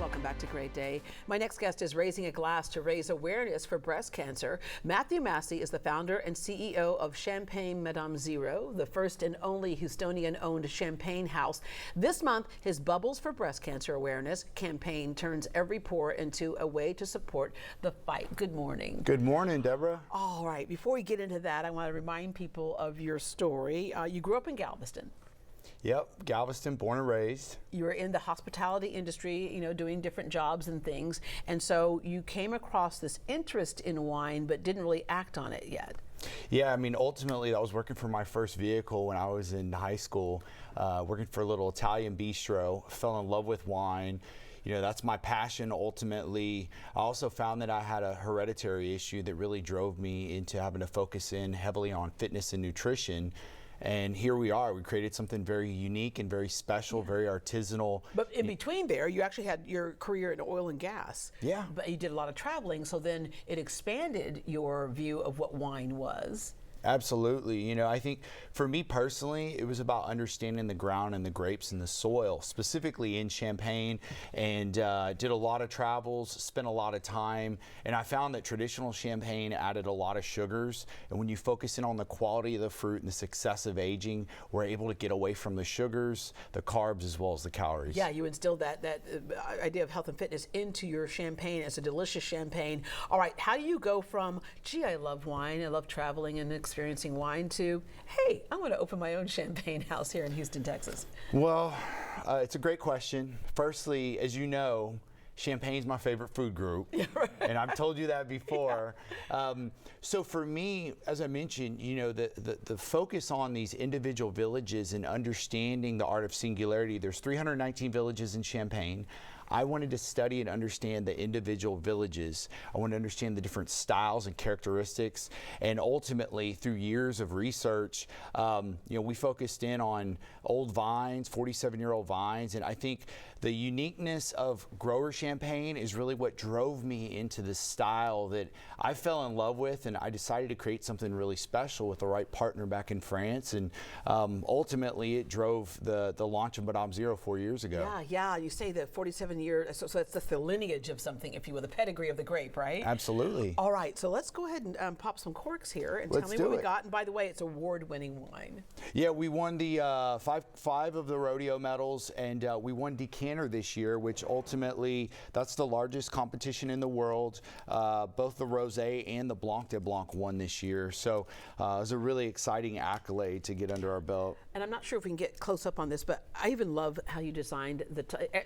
Welcome back to Great Day. My next guest is raising a glass to raise awareness for breast cancer. Matthew Massey is the founder and CEO of Champagne Madame Zero, the first and only Houstonian-owned champagne house. This month, his Bubbles for Breast Cancer Awareness campaign turns every pour into a way to support the fight. Good morning. Good morning, Deborah. All right, before we get into that, I want to remind people of your story. You grew up in Galveston. Yep, Galveston, born and raised. You were in the hospitality industry, you know, doing different jobs and things. And so you came across this interest in wine, but didn't really act on it yet. Yeah, I mean, ultimately, I was working for my first vehicle when I was in high school, working for a little Italian bistro, fell in love with wine. You know, that's my passion ultimately. I also found that I had a hereditary issue that really drove me into having to focus in heavily on fitness and nutrition. And here we are. We created something very unique and very special, very artisanal. But in between there, you actually had your career in oil and gas. Yeah. But you did a lot of traveling, so then it expanded your view of what wine was. Absolutely. You know, I think for me personally, it was about understanding the ground and the grapes and the soil, specifically in Champagne, and did a lot of travels, spent a lot of time, and I found that traditional Champagne added a lot of sugars, and when you focus in on the quality of the fruit and the success of aging, we're able to get away from the sugars, the carbs, as well as the calories. Yeah, you instilled that idea of health and fitness into your champagne as a delicious champagne. All right, how do you go from, gee, I love wine, I love traveling and experiencing wine, to, hey, I'm going to open my own champagne house here in Houston, Texas? Well, it's a great question. Firstly, as you know, Champagne's my favorite food group, and I've told you that before. Yeah. So for me, as I mentioned, you know, the focus on these individual villages and understanding the art of singularity. There's 319 villages in Champagne. I wanted to study and understand the individual villages. I wanted to understand the different styles and characteristics, and ultimately, through years of research, you know, we focused in on old vines, 47-year-old vines, and I think the uniqueness of grower Champagne is really what drove me into this style that I fell in love with, and I decided to create something really special with the right partner back in France, and ultimately it drove the launch of Madame Zero 4 years ago. Yeah, you say the 47 years, so that's the lineage of something, if you will, the pedigree of the grape, right? Absolutely. All right, so let's go ahead and pop some corks here and tell me what we got. And by the way, it's award-winning wine. Yeah, we won the five of the rodeo medals, and we won Decanter this year, which ultimately, that's the largest competition in the world. Both the Rosé and the Blanc de Blanc won this year, so it was a really exciting accolade to get under our belt. And I'm not sure if we can get close up on this, but I even love how you designed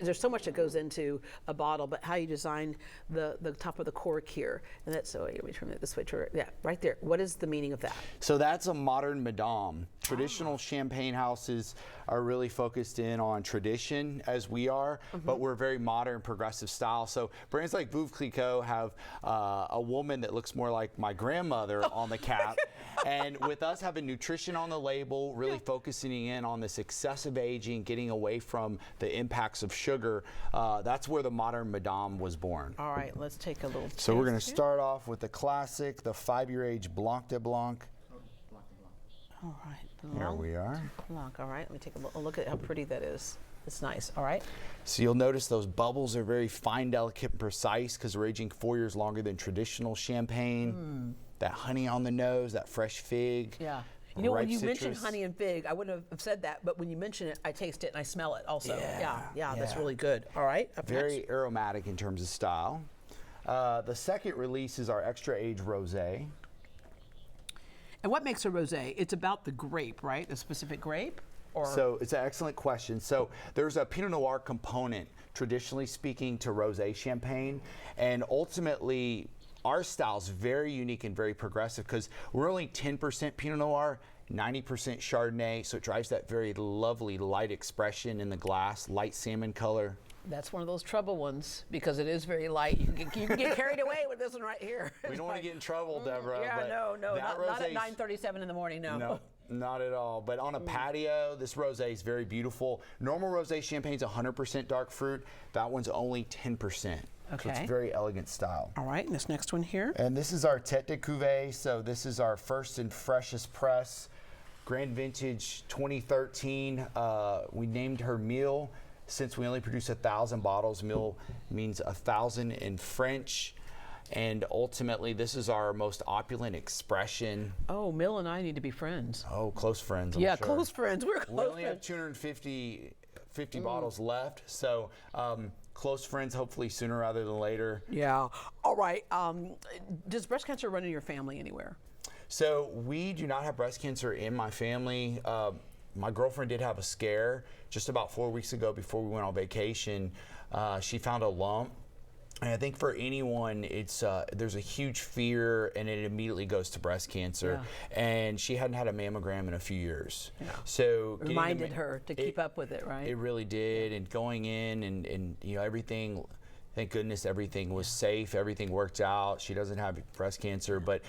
there's so much that goes into a bottle, but how you designed the top of the cork here. And that's, so let me turn it this way, yeah, right there. What is the meaning of that? So that's a modern Madame. Traditional champagne houses are really focused in on tradition, as we are, but we're very modern, progressive style. So brands like Veuve Clicquot have a woman that looks more like my grandmother on the cap. And with us having nutrition on the label, really focusing in on this excessive aging, getting away from the impacts of sugar, that's where the modern Madame was born. All right, let's take a little taste. So we're going to start off with the classic, the 5-year age Blanc de Blanc. All right. Here we are. Blanc. All right, let me take a look at how pretty that is. It's nice. All right. So you'll notice those bubbles are very fine, delicate, and precise because we're aging 4 years longer than traditional champagne. That honey on the nose, that fresh fig. Yeah. You know, when you mentioned honey and fig, I wouldn't have said that, but when you mention it, I taste it and I smell it also. Yeah, that's really good. All right. Very aromatic in terms of style. The second release is our extra age rosé. And what makes a rosé? It's about the grape, right? The specific grape? Or? So it's an excellent question. So there's a Pinot Noir component, traditionally speaking, to rosé champagne, and ultimately our style is very unique and very progressive because we're only 10% Pinot Noir, 90% Chardonnay, so it drives that very lovely light expression in the glass, light salmon color. That's one of those trouble ones because it is very light. You can get carried away with this one right here. We don't want to get in trouble, Deborah. Yeah, no, not at 9:37 in the morning, no. No, not at all. But on a patio, this rosé is very beautiful. Normal rosé champagne's 100% dark fruit. That one's only 10%. Okay. So it's very elegant style. All right, and this next one here? And this is our Tête de Cuvée. So this is our first and freshest press. Grand Vintage 2013. We named her Meal. since we only produce 1,000 bottles, mille means 1,000 in French. And ultimately, this is our most opulent expression. Oh, Mill and I need to be friends. Oh, close friends, I'm Yeah, sure. close friends. We're close We only have friends. 250 bottles left, so close friends hopefully sooner rather than later. Yeah. All right. Does breast cancer run in your family anywhere? So we do not have breast cancer in my family. My girlfriend did have a scare just about 4 weeks ago before we went on vacation. She found a lump. And I think for anyone, it's there's a huge fear, and it immediately goes to breast cancer. Yeah. And she hadn't had a mammogram in a few years. Yeah. So Reminded her to keep up with it, right? It really did. And going in and you know, everything. Thank goodness everything was safe. Everything worked out. She doesn't have breast cancer, but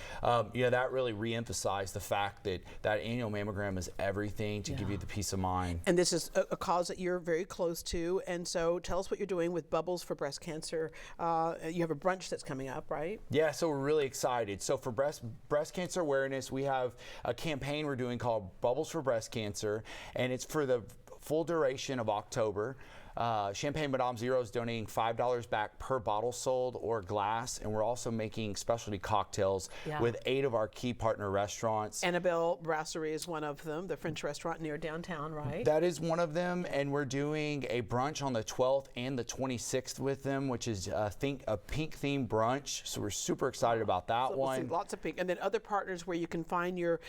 you know, that really reemphasized the fact that that annual mammogram is everything to give you the peace of mind. And this is a cause that you're very close to. And so tell us what you're doing with Bubbles for Breast Cancer. You have a brunch that's coming up, right? Yeah, so we're really excited. So for breast cancer awareness, we have a campaign we're doing called Bubbles for Breast Cancer, and it's for the full duration of October. Champagne Madame Zero is donating $5 back per bottle sold or glass, and we're also making specialty cocktails with 8 of our key partner restaurants. Annabelle Brasserie is one of them, the French restaurant near downtown, right? That is one of them, and we're doing a brunch on the 12th and the 26th with them, which is a pink themed brunch. So we're super excited about that So we'll one. see lots of pink. And then other partners where you can find your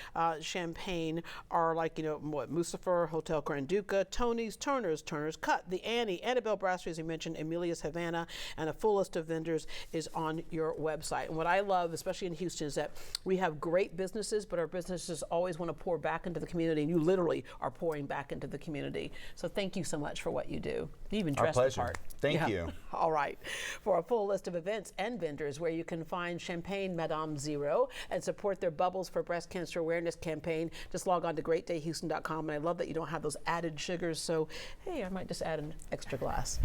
champagne are like, you know, what, Musafer, Hotel Grand Duca, Tony's, Turner's Cut, the Annie, Annabelle Brasserie, as you mentioned, Emilia's Havana, and a full list of vendors is on your website. And what I love, especially in Houston, is that we have great businesses, but our businesses always want to pour back into the community, and you literally are pouring back into the community. So thank you so much for what you do. You even dress the part. Thank you. All right. For a full list of events and vendors where you can find Champagne Madame Zero and support their Bubbles for Breast Cancer Awareness campaign, just log on to greatdayhouston.com. And I love that you don't have those added sugars, so hey, I might just add an extra glass.